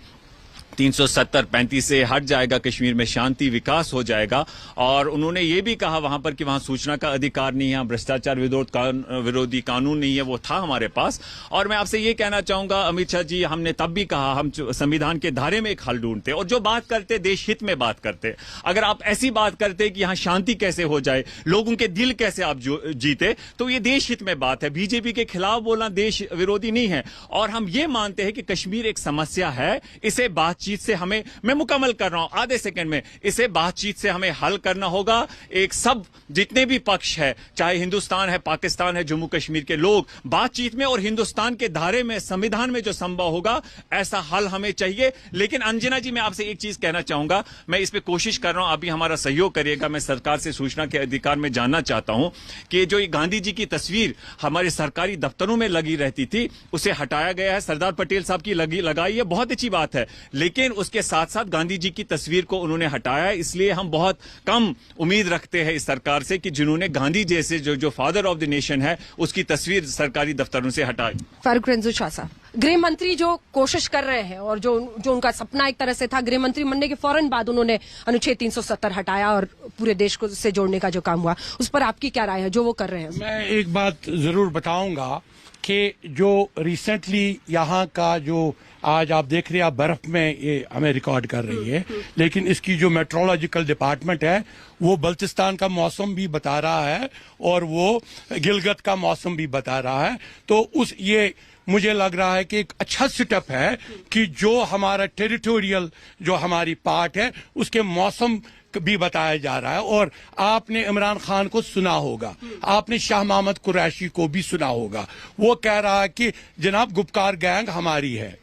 370-35 से हट जाएगा, कश्मीर में शांति विकास हो जाएगा, और उन्होंने ये भी कहा वहां पर कि वहां सूचना का अधिकार नहीं है, भ्रष्टाचार विरोधी कानून नहीं है, वो था हमारे पास। और मैं आपसे ये कहना चाहूंगा अमित शाह जी, हमने तब भी कहा हम संविधान के धारे में एक हल ढूंढते और जो बात करते देश हित में बात करते। अगर आप ऐसी बात करते कि यहाँ शांति कैसे हो जाए, लोगों के दिल कैसे आप जीते, तो ये देश हित में बात है। बीजेपी के खिलाफ बोलना देश विरोधी नहीं है। और हम ये मानते हैं कि कश्मीर एक समस्या है, इसे बातचीत से हमें, मैं मुकम्मल कर रहा हूं आधे सेकंड में, इसे बातचीत से हमें हल करना होगा। एक सब जितने भी पक्ष है, चाहे हिंदुस्तान है, पाकिस्तान है, जम्मू कश्मीर के लोग बातचीत में और हिंदुस्तान के धारे में, संविधान में जो संभव होगा ऐसा हल हमें चाहिए। लेकिन अंजना जी, मैं आपसे एक चीज कहना चाहूंगा, मैं इस पे कोशिश कर रहा हूं, अभी हमारा सहयोग करिएगा। मैं सरकार से सूचना के अधिकार में जानना चाहता हूं कि जो गांधी जी की तस्वीर हमारे सरकारी दफ्तरों में लगी रहती थी उसे हटाया गया है, सरदार पटेल साहब की लगाई है, बहुत अच्छी बात है। लेकिन उसके साथ साथ गांधी जी की तस्वीर को उन्होंने हटाया। इसलिए हम बहुत कम उम्मीद रखते हैं इस सरकार से कि जिन्होंने गांधी जैसे जो फादर ऑफ द नेशन है उसकी तस्वीर सरकारी दफ्तरों से हटाई। फारूक रंजू शाह साहब, गृह मंत्री जो कोशिश कर रहे हैं और जो उनका सपना एक तरह से था, गृह मंत्री बनने के फौरन बाद उन्होंने अनुच्छेद 370 हटाया और पूरे देश को से जोड़ने का जो काम हुआ, उस पर आपकी क्या राय है जो वो कर रहे हैं? मैं एक बात जरूर बताऊंगा कि जो रिसेंटली यहाँ का जो आज आप देख रहे हैं, आप बर्फ में ये हमें रिकॉर्ड कर रही है, लेकिन इसकी जो मेट्रोलॉजिकल डिपार्टमेंट है वो बल्तिस्तान का मौसम भी बता रहा है और वो गिलगित का मौसम भी बता रहा है। तो उस ये मुझे लग रहा है कि एक अच्छा सेटअप है कि जो हमारा टेरिटोरियल जो हमारी पार्ट है उसके मौसम भी बताया जा रहा है। और आपने इमरान खान को सुना होगा, आपने शाह मोहम्मद कुरैशी को भी सुना होगा, वो कह रहा है कि जनाब गुपकार गैंग हमारी है,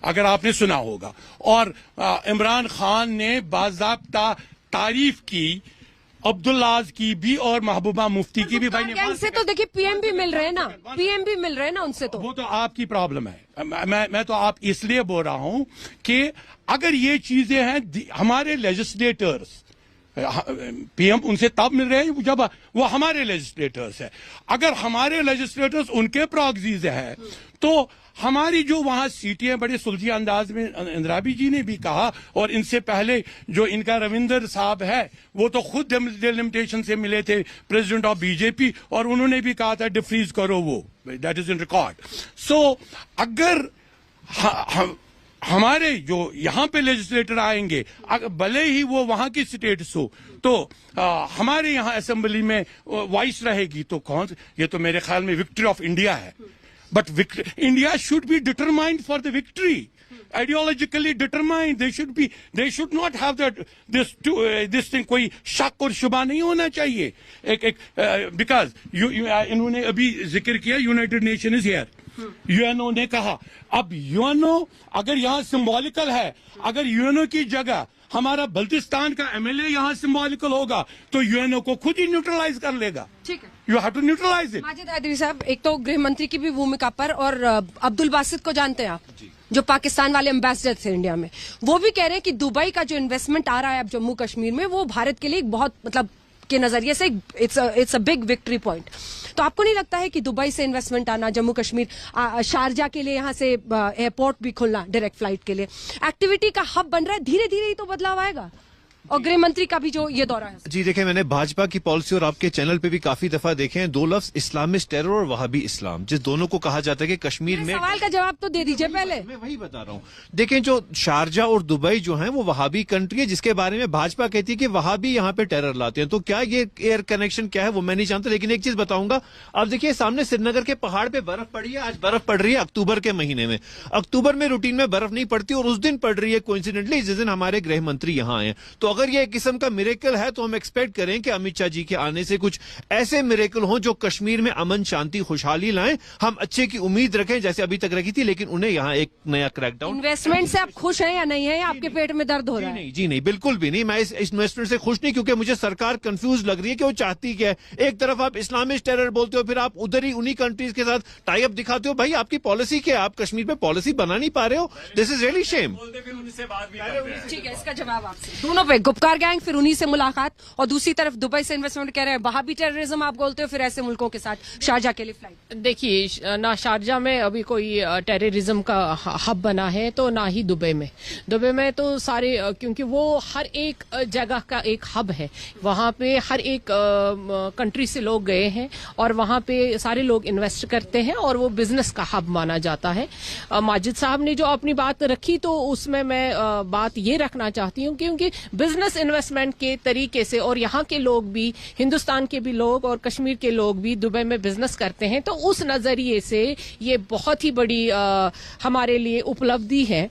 अगर आपने सुना होगा। और इमरान खान ने बाज़ाब्ता तारीफ की अब्दुल्लाज की भी और महबूबा मुफ्ती की भी। भाई से तो देखिए पीएम भी मिल रहे हैं ना, पीएम भी मिल रहे हैं ना उनसे। तो वो तो आपकी प्रॉब्लम है। मैं तो आप इसलिए बोल रहा हूं कि अगर ये चीजें हैं, हमारे लेजिस्लेटर्स पीएम उनसे तब मिल रहे हैं जब वो हमारे लेजिस्लेटर्स है। अगर हमारे लेजिस्लेटर्स उनके प्रॉक्सीज है तो हमारी जो वहां सीटें हैं, बड़े सुलझे अंदाज में इंदिराबी जी ने भी कहा, और इनसे पहले जो इनका रविंदर साहब है वो तो खुद डिलिमिटेशन से मिले थे प्रेसिडेंट ऑफ बीजेपी, और उन्होंने भी कहा था डिफ्रीज करो, वो दैट इज इन रिकॉर्ड। सो अगर हमारे जो यहाँ पे लेजिस्लेटर आएंगे, भले ही वो वहां की स्टेट्स हो, तो हमारे यहाँ असेंबली में वॉइस रहेगी, तो कौन, ये तो मेरे ख्याल में विक्ट्री ऑफ इंडिया है। But India should be determined for the victory, ideologically determined. They should not have this thing. कोई शक और शुबा नहीं होना चाहिए। because इन्होंने अभी जिक्र किया United nation is here, UNO ने कहा। अब यूएनओ अगर यहाँ सिंबॉलिकल है, अगर यूएनओ की जगह हमारा बल्तिस्तान का एमएलए यहाँ सिंबॉलिकल होगा तो यूएनओ को खुद ही न्यूट्रलाइज कर लेगा। ठीक है, you have to neutralise it. Majid Haidri साहब, एक तो गृह मंत्री की भी भूमिका पर, और अब्दुल बासित को जानते हैं आप, जो पाकिस्तान वाले एम्बेसडर थे इंडिया में, वो भी कह रहे हैं कि दुबई का जो इन्वेस्टमेंट आ रहा है अब जम्मू कश्मीर में, वो भारत के लिए एक बहुत, मतलब के नजरिए से it's a big victory point. तो आपको नहीं लगता है कि दुबई से इन्वेस्टमेंट आना, जम्मू कश्मीर, शारजा के लिए यहाँ से एयरपोर्ट भी खुलना डायरेक्ट फ्लाइट के लिए, एक्टिविटी का हब बन रहा है, धीरे धीरे ही तो बदलाव आएगा। और गृह मंत्री का भी जो ये दौरा है। जी देखिए, मैंने भाजपा की पॉलिसी और आपके चैनल पे भी काफी दफा देखे हैं दो लफ्ज, इस्लामिस्ट टेरर और वहाबी इस्लाम, जिस दोनों को कहा जाता है कि कश्मीर में। सवाल का जवाब तो दे दीजिए पहले। मैं वही बता रहा हूँ। देखें, जो शारजा और दुबई जो है वो वहाबी कंट्री है, जिसके बारे में भाजपा कहती है कि वहाबी यहाँ पे टेरर लाते हैं। तो क्या ये एयर कनेक्शन क्या है वो मैं नहीं जानता, लेकिन एक चीज बताऊंगा। अब देखिए, सामने श्रीनगर के पहाड़ पे बर्फ पड़ी है, आज बर्फ पड़ रही है अक्टूबर के महीने में। अक्टूबर में रूटीन में बर्फ नहीं पड़ती और उस दिन पड़ रही है कोइंसिडेंटली जिस दिन हमारे गृह मंत्री यहाँ आए। तो अगर ये एक किस्म का मिरेकल है तो हम एक्सपेक्ट करें कि अमित शाह जी के आने से कुछ ऐसे मिरेकल हों जो कश्मीर में अमन शांति खुशहाली लाएं। हम अच्छे की उम्मीद रखें जैसे अभी तक रखी थी, लेकिन उन्हें यहाँ एक नया क्रैकडाउन। इन्वेस्टमेंट से आप खुश हैं या नहीं है, या आपके पेट में दर्द हो रहा है? जी नहीं, बिल्कुल भी नहीं। मैं इस इन्वेस्टमेंट से खुश नहीं, क्योंकि मुझे सरकार कंफ्यूज लग रही है कि वो चाहती क्या है। एक तरफ आप इस्लामिस्ट टेरर बोलते हो, फिर आप उधर ही उन्हीं कंट्रीज के साथ टाई अप दिखाते हो। भाई आपकी पॉलिसी क्या है? आप कश्मीर पे पॉलिसी बना नहीं पा रहे हो। This is really shame. ठीक है, इसका जवाब आपसे। दोनों पे गुपकार गैंग, फिर उन्हीं से मुलाकात, और दूसरी तरफ दुबई से इन्वेस्टमेंट कह रहे हैं, वहां भी टेररिज्म आप बोलते हो, फिर ऐसे मुल्कों के साथ शारजा के लिए फ्लाइट। देखिए, ना शारजा में अभी कोई टेररिज्म का हब बना है, तो ना ही दुबई में। दुबई में तो सारे, क्योंकि वो हर एक जगह का एक हब है, वहां पे हर एक कंट्री से लोग गए हैं और वहां पे सारे लोग इन्वेस्ट करते हैं और वो बिजनेस का हब माना जाता है। माजिद साहब ने जो अपनी बात रखी, तो उसमें मैं बात ये रखना चाहती हूँ, क्योंकि बिजनेस इन्वेस्टमेंट के तरीके से, और यहाँ के लोग भी, हिंदुस्तान के भी लोग और कश्मीर के लोग भी दुबई में बिजनेस करते हैं, तो उस नजरिए से ये बहुत ही बड़ी हमारे लिए उपलब्धि है।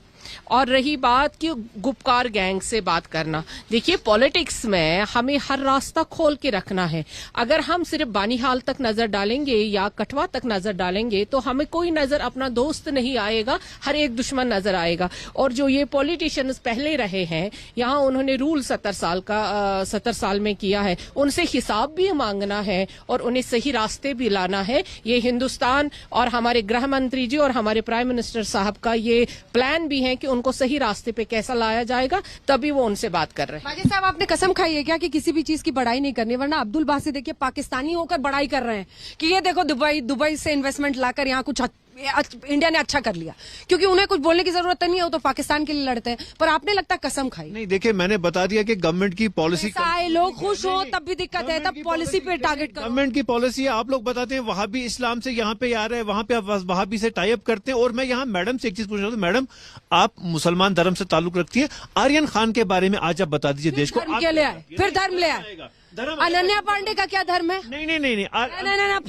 और रही बात कि गुपकार गैंग से बात करना, देखिए पॉलिटिक्स में हमें हर रास्ता खोल के रखना है। अगर हम सिर्फ बानीहाल तक नजर डालेंगे या कठवा तक नजर डालेंगे तो हमें कोई नजर अपना दोस्त नहीं आएगा, हर एक दुश्मन नजर आएगा। और जो ये पॉलिटिशियंस पहले रहे हैं यहाँ, उन्होंने रूल 70 साल में किया है, उनसे हिसाब भी मांगना है और उन्हें सही रास्ते भी लाना है। ये हिंदुस्तान और हमारे गृह मंत्री जी और हमारे प्राइम मिनिस्टर साहब का ये प्लान भी है कि उनको सही रास्ते पे कैसा लाया जाएगा, तभी वो उनसे बात कर रहे हैं। माजिद साहब, आपने कसम खाई है क्या कि किसी भी चीज की बड़ाई नहीं करनी? वरना अब्दुल बासित देखिए पाकिस्तानी होकर बड़ाई कर रहे हैं कि ये देखो दुबई से इन्वेस्टमेंट लाकर यहाँ कुछ इंडिया ने अच्छा कर लिया, क्योंकि उन्हें कुछ बोलने की जरूरत नहीं है, वो तो पाकिस्तान के लिए लड़ते हैं। पर आपने लगता कसम खाई। नहीं, देखिए मैंने बता दिया कि गवर्नमेंट की पॉलिसी, लोग खुश हो तब भी दिक्कत है, तब पॉलिसी पे टारगेट करो। गवर्नमेंट की पॉलिसी है, आप लोग बताते हैं वहाबी इस्लाम से यहाँ पे आ रहे हैं, वहां पे वहाबी से टाई अप करते हैं। और मैं यहाँ मैडम से एक चीज पूछ रहा हूँ, मैडम आप मुसलमान धर्म से ताल्लुक रखती है, आर्यन खान के बारे में आज आप बता दीजिए देश को। फिर धर्म ले आए। अनन्या पांडे का क्या धर्म है? नहीं,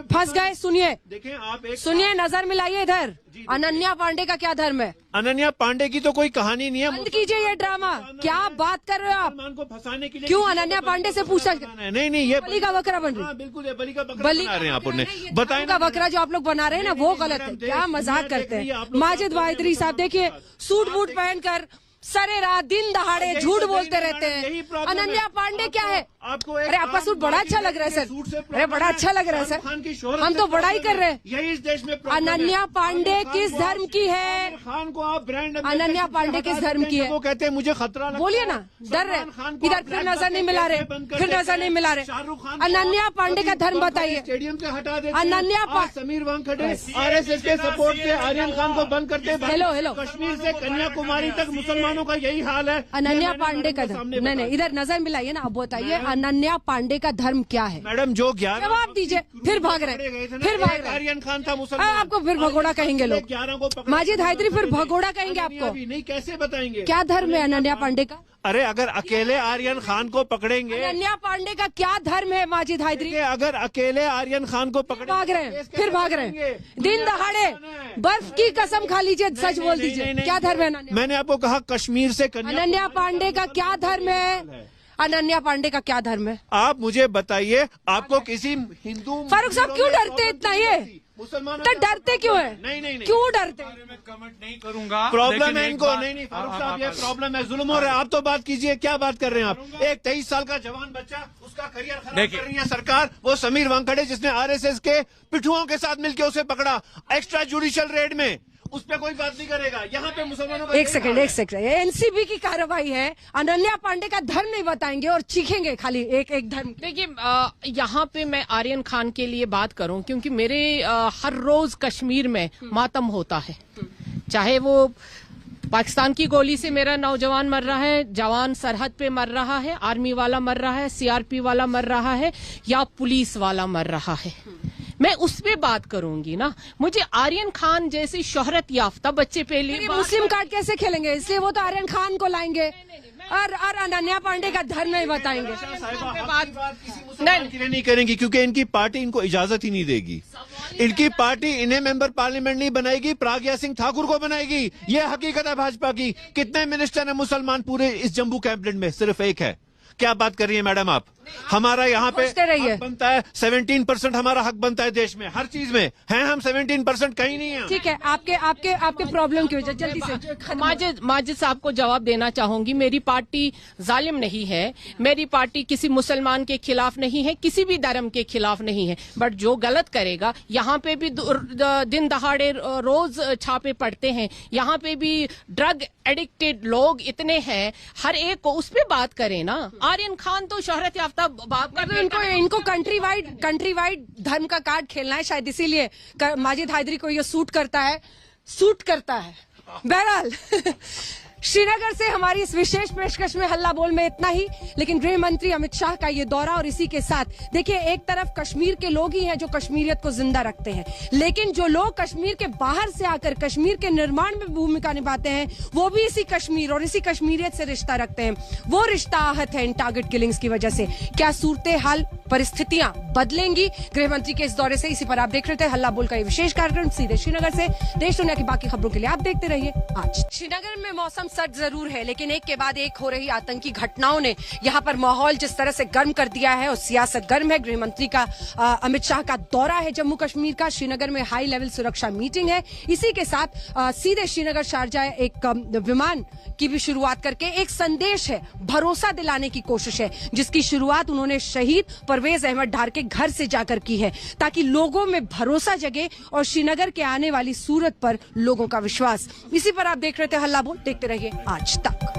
फंस गए। सुनिए, देखें आप एक सुनिए, नजर मिलाइए इधर। अनन्या पांडे का क्या धर्म है? अनन्या पांडे की तो कोई कहानी नहीं है। बंद कीजिए ये ड्रामा। क्या बात कर रहे हो आप? मुसलमान को फंसाने के लिए क्यों अनन्या पांडे से पूछा? नहीं, ये बलि का बकरा बन रही। बिल्कुल, ये बलि का बकरा बना रहे हैं आप। बताए का बकरा जो आप लोग बना रहे हैं ना, वो गलत है। क्या मजाक करते हैं? माजिद वाहिदरी साहब देखिए, सूट बूट पहनकर सरे रात दिन दहाड़े झूठ बोलते रहते हैं। अनन्या पांडे क्या है? आपको अरे आपका सूट बड़ा अच्छा लग रहा है सर। अरे बड़ा अच्छा लग रहा है सर। हम तो बड़ा ही कर रहे हैं। यही इस देश में अनन्या पांडे किस धर्म की है? खान को आप ब्रांड अनन्या पांडे किस धर्म की है? वो कहते हैं मुझे खतरा। बोलिए ना, डर रहे इधर, फिर नजर नहीं मिला रहे, फिर नजर नहीं मिला रहे। अनन्या पांडे का धर्म बताइए। स्टेडियम से हटा दे। अनन्या समीर वानखेड़े RSS के सपोर्ट से आर्यन खान को बंद करते। हेलो, कश्मीर से कन्याकुमारी तक मुसलमानों का यही हाल है। अनन्या पांडे का धर्म नहीं, इधर नजर मिलाइए ना। आप बताइए अनन्या पांडे का धर्म क्या है? मैडम जो जवाब दीजिए। फिर भाग रहे आर्यन खान था मुसलमान। आपको फिर भगोड़ा कहेंगे लोग। 11 को माजिद हायदरी फिर भगोड़ा कहेंगे आपको। नहीं, कैसे बताएंगे क्या धर्म है अनन्या पांडे का? अरे अगर अकेले आर्यन खान को पकड़ेंगे। अनन्या पांडे का क्या धर्म है माजिद हायदरी? अगर अकेले आर्यन खान को पकड़े, भाग रहे हैं, फिर भाग रहे हैं। दिन दहाड़े बर्फ की कसम खा लीजिए, सच बोल दीजिए, क्या धर्म है? मैंने आपको कहा कश्मीर से अनन्या पांडे का क्या धर्म है? अनन्या पांडे का क्या धर्म है? आप मुझे बताइए। आपको किसी हिंदू फारूक साहब क्यों डरते इतना? ये मुसलमान तो डरते क्यों है? नहीं, क्यों डरते? मैं कमेंट नहीं करूंगा। प्रॉब्लम है इनको। नहीं, फारूक साहब, ये प्रॉब्लम है, जुल्म हो रहा है। आप तो बात कीजिए, क्या बात कर रहे हैं आप? एक 23 साल का जवान बच्चा, उसका करियर खराब कर रही है सरकार। वो समीर वानखेड़े जिसने RSS के पिठुओं के साथ मिलकर उसे पकड़ा एक्स्ट्रा जुडिशियल रेड में, उस पर कोई बात नहीं करेगा। यहाँ पे मुसलमानों का एक सेकंड NCB की कार्रवाई है। अनन्या पांडे का धर्म नहीं बताएंगे और चीखेंगे खाली एक धर्म। देखिए, यहाँ पे मैं आर्यन खान के लिए बात करूं, क्योंकि मेरे हर रोज कश्मीर में मातम होता है। चाहे वो पाकिस्तान की गोली से मेरा नौजवान मर रहा है, जवान सरहद पे मर रहा है, आर्मी वाला मर रहा है, CRP वाला मर रहा है, या पुलिस वाला मर रहा है, मैं उस पे बात करूंगी ना। मुझे आर्यन खान जैसी शोहरत याफ्ता बच्चे पे लिए मुस्लिम कार्ड कैसे खेलेंगे? इसलिए वो तो आर्यन खान को लाएंगे और अनन्या पांडे का धर्म नहीं बताएंगे। नहीं करेंगी, क्योंकि इनकी पार्टी इनको इजाजत ही नहीं देगी। इनकी पार्टी इन्हें मेंबर पार्लियामेंट नहीं बनाएगी, प्रज्ञा सिंह ठाकुर को बनाएगी। ये हकीकत है भाजपा की। कितने मिनिस्टर है मुसलमान पूरे इस जम्मू कैबिनेट में? सिर्फ एक है। क्या बात कर रही है मैडम आप? हमारा यहाँ पे हक बनता है 17% हमारा हक बनता है देश में, हर चीज में है। हम 17% कहीं नहीं है। ठीक है, आपके प्रॉब्लम की वजह जल्दी से माजिद साहब को जवाब देना चाहूंगी। मेरी पार्टी जालिम नहीं है, मेरी पार्टी किसी मुसलमान के खिलाफ नहीं है, किसी भी धर्म के खिलाफ नहीं है। बट जो गलत करेगा, यहाँ पे भी दिन दहाड़े रोज छापे पड़ते हैं, यहाँ पे भी ड्रग एडिक्टेड लोग इतने हैं, हर एक को उस पर बात करें ना। आर्यन खान तो शोहरत याफ्ता बाप का, तो इनको कंट्री वाइड धर्म का कार्ड खेलना है शायद, इसीलिए माजिद हायदरी को ये सूट करता है। बहरहाल श्रीनगर से हमारी इस विशेष पेशकश में हल्ला बोल में इतना ही। लेकिन गृह मंत्री अमित शाह का ये दौरा, और इसी के साथ देखिए, एक तरफ कश्मीर के लोग ही हैं जो कश्मीरियत को जिंदा रखते हैं, लेकिन जो लोग कश्मीर के बाहर से आकर कश्मीर के निर्माण में भूमिका निभाते हैं, वो भी इसी कश्मीर और इसी कश्मीरियत से रिश्ता रखते हैं। वो रिश्ता आहत है इन टारगेट किलिंग्स की वजह से। क्या सूरत हाल, परिस्थितियां बदलेंगी गृह मंत्री के इस दौरे से? इसी पर आप देख रहे थे हल्ला बोल का ये विशेष कार्यक्रम सीधे श्रीनगर से। देश दुनिया की बाकी खबरों के लिए आप देखते रहिए आज। श्रीनगर में मौसम सर्द जरूर है, लेकिन एक के बाद एक हो रही आतंकी घटनाओं ने यहाँ पर माहौल जिस तरह से गर्म कर दिया है, और सियासत गर्म है। गृह मंत्री का अमित शाह का दौरा है जम्मू कश्मीर का। श्रीनगर में हाई लेवल सुरक्षा मीटिंग है। इसी के साथ सीधे श्रीनगर शारजाह एक विमान की भी शुरुआत करके एक संदेश है, भरोसा दिलाने की कोशिश है, जिसकी शुरुआत उन्होंने शहीद परवेज अहमद डार के घर से जाकर की है, ताकि लोगों में भरोसा जगे और श्रीनगर के आने वाली सूरत पर लोगों का विश्वास। इसी पर आप देख रहे थे हल्ला बोल। देखते रहिए आज तक।